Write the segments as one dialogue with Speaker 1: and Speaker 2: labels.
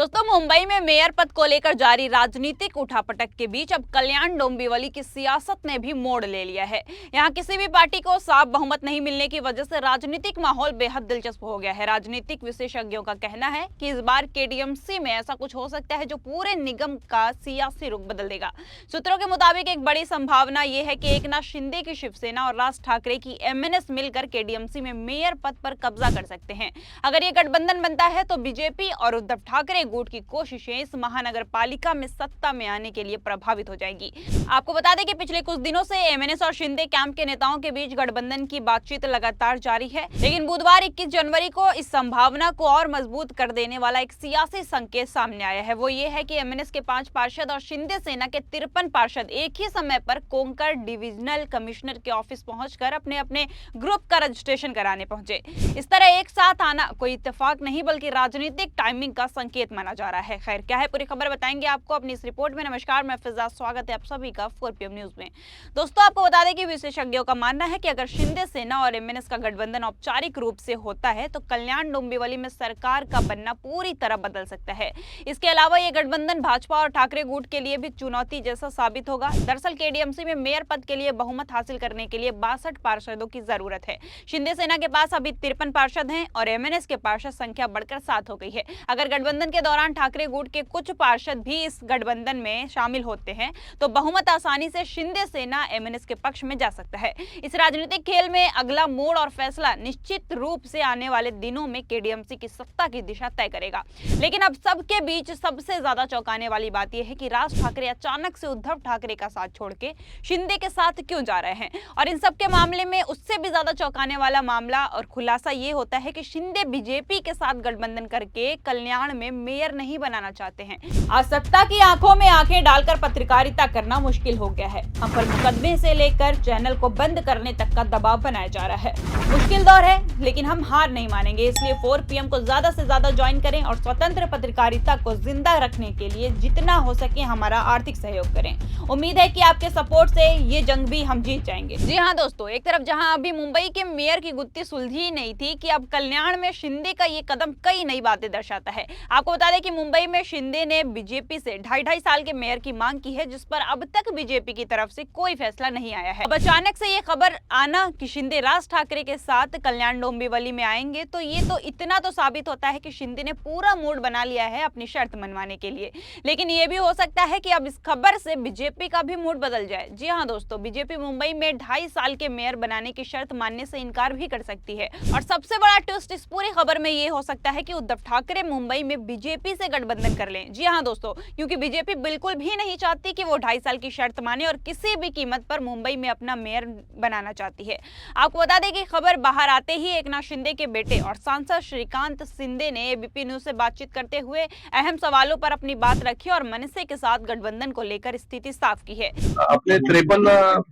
Speaker 1: दोस्तों, मुंबई में मेयर पद को लेकर जारी राजनीतिक उठापटक के बीच अब कल्याण डोंबिवली की सियासत ने भी मोड़ ले लिया है। यहां किसी भी पार्टी को साफ बहुमत नहीं मिलने की वजह से राजनीतिक माहौल बेहद दिलचस्प हो गया है। राजनीतिक विशेषज्ञों का कहना है कि इस बार केडीएमसी में ऐसा कुछ हो सकता है जो पूरे निगम का सियासी रुख बदल देगा। सूत्रों के मुताबिक एक बड़ी संभावना यह है कि एकनाथ शिंदे की शिवसेना और राज ठाकरे की एमएनएस मिलकर केडीएमसी में मेयर पद पर कब्जा कर सकते हैं। अगर ये गठबंधन बनता है तो बीजेपी और उद्धव ठाकरे गुट की कोशिशें इस महानगर पालिका में सत्ता में आने के लिए प्रभावित हो जाएंगी। आपको बता दें कि पिछले कुछ दिनों से एमएनएस और शिंदे कैंप के नेताओं के बीच गठबंधन की बातचीत लगातार जारी है, लेकिन बुधवार 21 जनवरी को इस संभावना को और मजबूत कर देने वाला एक सियासी संकेत सामने आया है। वो ये है कि एमएनएस के 5 पार्षद और शिंदे सेना के 53 पार्षद एक ही समय पर कोंकण डिविजनल कमिश्नर के ऑफिस पहुंचकर अपने अपने ग्रुप का रजिस्ट्रेशन कराने पहुंचे। इस तरह एक साथ आना कोई इत्तेफाक नहीं बल्कि राजनीतिक टाइमिंग का संकेत माना जा रहा है। खैर, क्या है पूरी खबर बताएंगे आपको अपनी इस रिपोर्ट में। नमस्कार, मैं फिजा, स्वागत है आप सभी का 4PM न्यूज में। दोस्तों, आपको बता दें कि विशेषज्ञों का मानना है कि अगर शिंदे सेना और एमएनएस का गठबंधन औपचारिक रूप से होता है तो कल्याण डोंबिवली में सरकार का बनना पूरी तरह बदल सकता है। इसके अलावा यह गठबंधन भाजपा और ठाकरे गुट के लिए भी चुनौती जैसा साबित होगा। दरअसल केडीएमसी में मेयर पद के लिए बहुमत हासिल करने के लिए 62 पार्षदों की जरूरत है। शिंदे सेना के पास अभी 53 पार्षद हैं और एमएनएस के पार्षद संख्या बढ़कर 7 हो गई है। अगर गठबंधन के दौरान ठाकरे गुट के कुछ पार्षद भी इस गठबंधन में शामिल होते हैं तो बहुमत आसानी से शिंदे सेना एमएनएस के पक्ष में जा सकता है। इस राजनीतिक खेल में अगला मोड़ और फैसला निश्चित रूप से आने वाले दिनों में केडीएमसी की सत्ता की दिशा तय करेगा। लेकिन अब सबके बीच सबसे ज्यादा चौंकाने वाली बात यह है कि राज ठाकरे अचानक से उद्धव ठाकरे का साथ छोड़ के शिंदे के साथ क्यों जा रहे हैं। और इन सब के मामले में उससे भी ज्यादा चौंकाने वाला मामला और खुलासा ये होता है कि शिंदे बीजेपी के साथ गठबंधन करके कल्याण में मेयर नहीं बनाना चाहते हैं। आज सत्ता की आंखों में आंखें डालकर पत्रकारिता करना मुश्किल हो गया है। हम पर मुकदमे से लेकर चैनल को बंद करने तक का दबाव बनाया जा रहा है। मुश्किल दौर है, लेकिन हम हार नहीं मानेंगे। इसलिए 4PM को ज्यादा से ज्यादा ज्वाइन करें और स्वतंत्र पत्रकारिता को जिंदा रखने के लिए जितना हो सके हमारा आर्थिक सहयोग करें। उम्मीद है कि आपके सपोर्ट से ये जंग भी हम जीत जाएंगे। जी हाँ दोस्तों, एक तरफ जहां अभी मुंबई के मेयर की गुत्थी सुलझी नहीं थी कि अब कल्याण में शिंदे का ये कदम कई नई बातें दर्शाता है। आपको बता दें कि मुंबई में शिंदे ने बीजेपी से 2.5 साल के मेयर की मांग की है, जिस पर अब तक बीजेपी की तरफ से कोई फैसला नहीं आया है। अब अचानक से ये खबर आना कि शिंदे राज ठाकरे के साथ कल्याण डोंबिवली में आएंगे तो ये तो इतना तो साबित होता है कि शिंदे ने पूरा मूड बना लिया है अपनी शर्त मनवाने के लिए। लेकिन ये भी हो सकता है कि अब इस खबर से बीजेपी का भी मूड बदल जाए। जी हाँ दोस्तों, बीजेपी मुंबई में 2.5 साल के मेयर बनाने की शर्त मानने से इनकार भी कर सकती है। और सबसे बड़ा ट्विस्ट इस पूरी खबर में ये हो सकता है कि उद्धव ठाकरे मुंबई में बीजेपी से गठबंधन कर लें। जी हाँ दोस्तों, क्योंकि बीजेपी बिल्कुल भी नहीं चाहती कि वो 2.5 साल की शर्त माने और किसी भी कीमत पर मुंबई में अपना मेयर बनाना चाहती है। आपको बता दें कि खबर बाहर आते ही एकनाथ शिंदे के बेटे और सांसद श्रीकांत शिंदे ने एबीपी न्यूज से बातचीत करते हुए अहम सवालों पर अपनी बात रखी और मनसे के साथ गठबंधन को लेकर स्थिति साफ की है।
Speaker 2: अपने 53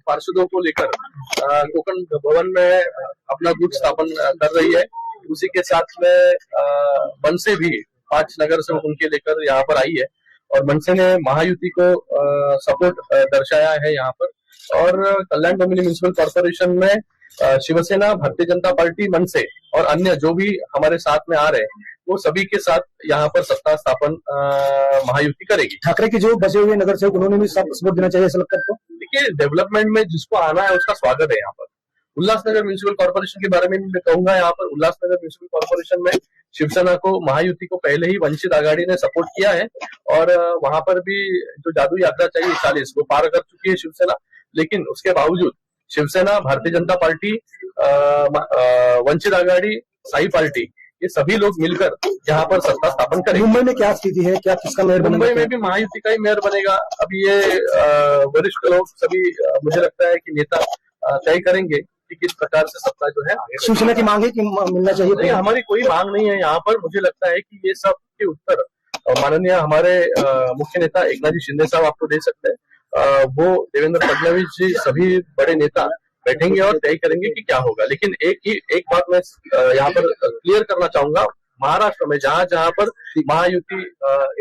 Speaker 2: पार्षदों को लेकर कोंकण भवन में अपना गुट स्थापन कर रही है। उसी के साथ में मनसे भी 5 नगर सेवक उनके लेकर यहाँ पर आई है और मनसे ने महायुति को सपोर्ट दर्शाया है यहाँ पर। और कल्याण डोंबिवली म्युनिसिपल कॉर्पोरेशन में शिवसेना, भारतीय जनता पार्टी, मनसे और अन्य जो भी हमारे साथ में आ रहे हैं वो सभी के साथ यहाँ पर सत्ता स्थापन महायुति करेगी।
Speaker 3: ठाकरे के जो बचे हुए नगर सेवक उन्होंने भी सपोर्ट देना चाहिए ऐसा लगता है आपको?
Speaker 2: देखिए, डेवलपमेंट में जिसको आना है उसका स्वागत है। यहाँ पर उल्लासनगर म्युनिसिपल कॉर्पोरेशन के बारे में मैं कहूंगा, यहाँ पर उल्लासनगर म्युनिसिपल कॉर्पोरेशन में शिवसेना को, महायुति को पहले ही वंचित आघाड़ी ने सपोर्ट किया है और वहां पर भी जो जादू यात्रा चाहिए 40 वो पार कर चुकी है शिवसेना। लेकिन उसके बावजूद शिवसेना, भारतीय जनता पार्टी, वंचित आघाड़ी, साई पार्टी, ये सभी लोग मिलकर यहाँ पर सत्ता स्थापन करेंगे।
Speaker 3: मुंबई में क्या स्थिति है, क्या किसका मेयर बनेगा?
Speaker 2: मुंबई में भी महायुति का ही मेयर बनेगा। अभी ये वरिष्ठ लोग सभी मुझे लगता है कि नेता तय करेंगे कि किस प्रकार से सत्ता जो है।
Speaker 3: शिवसेना की मांग है कि मिलना चाहिए?
Speaker 2: नहीं, हमारी कोई मांग नहीं है यहाँ पर। मुझे लगता है कि ये सब के उत्तर माननीय हमारे मुख्य नेता एकनाथ जी शिंदे साहब आपको दे सकते हैं। वो देवेंद्र फडणवीस जी, सभी बड़े नेता बैठेंगे और तय करेंगे कि क्या होगा। लेकिन एक बात मैं यहाँ पर क्लियर करना चाहूंगा, महाराष्ट्र में जहाँ जहाँ पर महायुति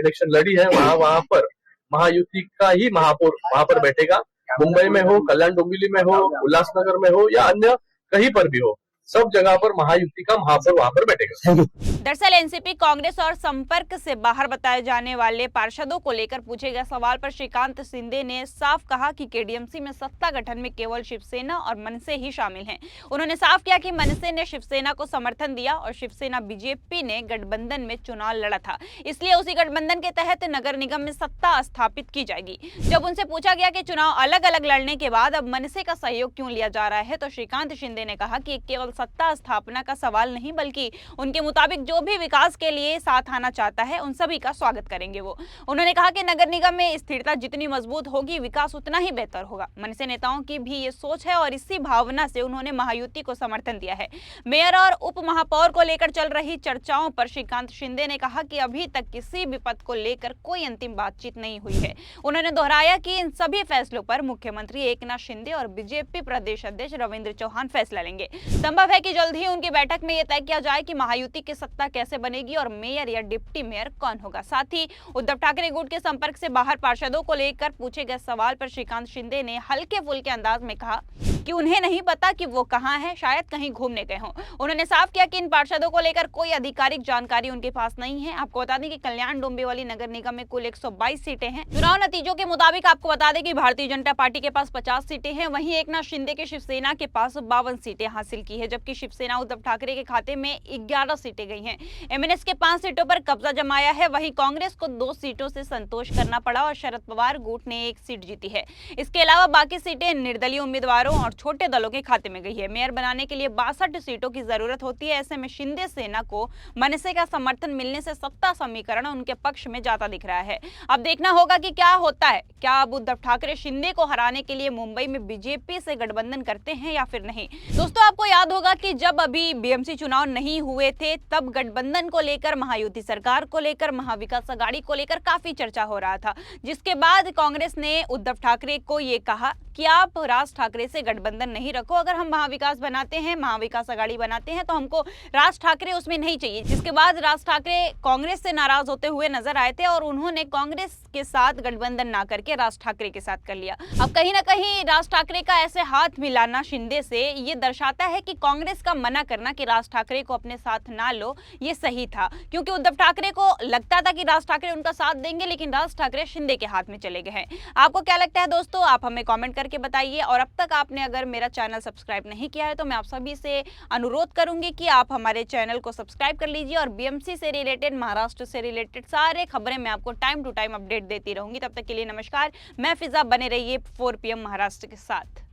Speaker 2: इलेक्शन लड़ी है वहाँ पर महायुति का ही महापौर वहाँ पर बैठेगा। मुंबई में हो, कल्याण डोंबिवली में हो, उल्लासनगर में हो या अन्य कहीं पर भी हो, सब जगह पर महायुति का महापौर वहां पर बैठेगा।
Speaker 3: Thank you.
Speaker 1: दरअसल एनसीपी, कांग्रेस और संपर्क से बाहर बताए जाने वाले पार्षदों को लेकर पूछे गए सवाल पर श्रीकांत शिंदे ने साफ कहा कि केडीएमसी में सत्ता गठन में केवल शिवसेना और मनसे ही शामिल हैं। उन्होंने साफ किया कि मनसे ने शिवसेना को समर्थन दिया और शिवसेना बीजेपी ने गठबंधन में चुनाव लड़ा था, इसलिए उसी गठबंधन के तहत नगर निगम में सत्ता स्थापित की जाएगी। जब उनसे पूछा गया कि चुनाव अलग अलग लड़ने के बाद अब मनसे का सहयोग क्यों लिया जा रहा है, तो श्रीकांत शिंदे ने कहा कि केवल सत्ता स्थापना का सवाल नहीं, बल्कि उनके मुताबिक जो भी विकास के लिए साथ आना चाहता है उन सभी का स्वागत करेंगे वो। उन्होंने कहा कि नगर निगम में स्थिरता जितनी मजबूत होगी, विकास उतना ही बेहतर होगा। मनसे नेताओं की भी ये सोच है और इसी भावना से उन्होंने महायुति को समर्थन दिया है। मेयर और उप महापौर को लेकर चल रही चर्चाओं पर श्रीकांत शिंदे ने कहा कि अभी तक किसी भी पद को लेकर कोई अंतिम बातचीत नहीं हुई है। उन्होंने दोहराया कि इन सभी फैसलों पर मुख्यमंत्री एकनाथ शिंदे और बीजेपी प्रदेश अध्यक्ष रविंद्र चौहान फैसला लेंगे। संभव है कि जल्द ही उनकी बैठक में यह तय किया जाए कि महायुति की सत्ता कैसे बनेगी और मेयर या डिप्टी मेयर कौन होगा। साथ ही उद्धव ठाकरे गुट के संपर्क से बाहर पार्षदों को लेकर पूछे गए सवाल पर श्रीकांत शिंदे ने हल्के फुल्के अंदाज में कहा कि उन्हें नहीं पता कि वो कहां हैं, शायद कहीं घूमने गए हों। उन्होंने साफ किया कि इन पार्षदों को लेकर कोई आधिकारिक जानकारी उनके पास नहीं है। आपको बता दें कि कल्याण डोंबिवली नगर निगम में कुल 122 सीटें हैं। चुनाव नतीजों के मुताबिक आपको बता दें कि भारतीय जनता पार्टी के पास 50 सीटें हैं, वहीं एकनाथ शिंदे के शिवसेना के पास 52 सीटें हासिल की है, जबकि शिवसेना उद्धव ठाकरे के खाते में 11 सीटें गई हैं। एमएनएस के 5 सीटों पर कब्जा जमाया है, वहीं कांग्रेस को 2 सीटों से संतोष करना पड़ा और शरद पवार गुट ने 1 सीट जीती है। इसके अलावा बाकी सीटें निर्दलीय उम्मीदवारों और छोटे दलों के खाते में गई है। मेयर बनाने के लिए 62 सीटों की जरूरत होती है। ऐसे में शिंदे सेना को मनसे का समर्थन मिलने से सत्ता समीकरण उनके पक्ष में जाता दिख रहा है। अब देखना होगा कि क्या होता है। क्या अब उद्धव ठाकरे शिंदे को हराने के लिए मुंबई में बीजेपी से गठबंधन करते हैं या फिर नहीं। दोस्तों, आपको याद होगा कि जब अभी बीएमसी चुनाव नहीं हुए थे, तब गठबंधन को लेकर, महायुति सरकार को लेकर, महाविकास अघाड़ी को लेकर काफी चर्चा हो रहा था, जिसके बाद कांग्रेस ने उद्धव ठाकरे को ये कहा कि आप राज ठाकरे से गठबंधन नहीं रखो। अगर हम महाविकास बनाते हैं, महाविकास अघाड़ी बनाते हैं, तो हमको राज ठाकरे उसमें नहीं चाहिए। जिसके बाद राज ठाकरे कांग्रेस से नाराज होते हुए नजर आए थे और उन्होंने कांग्रेस के साथ गठबंधन ना करके राज ठाकरे के साथ कर लिया। अब कहीं ना कहीं राज ठाकरे का ऐसे हाथ मिलाना शिंदे से ये दर्शाता है कि कांग्रेस का मना करना कि राज ठाकरे को अपने साथ ना लो, ये सही था, क्योंकि उद्धव ठाकरे को लगता था कि राज ठाकरे उनका साथ देंगे, लेकिन राज ठाकरे शिंदे के हाथ में चले गए हैं। आपको क्या लगता है दोस्तों? आप हमें कमेंट करके बताइए। और अब तक आपने अगर मेरा चैनल सब्सक्राइब नहीं किया है तो मैं आप सभी से अनुरोध करूंगी कि आप हमारे चैनल को सब्सक्राइब कर लीजिए और बीएमसी से रिलेटेड, महाराष्ट्र से रिलेटेड सारे खबरें मैं आपको टाइम टू टाइम अपडेट देती रहूंगी। तब तक के लिए नमस्कार। मैं फिजा, बने रहिए 4 PM महाराष्ट्र के साथ।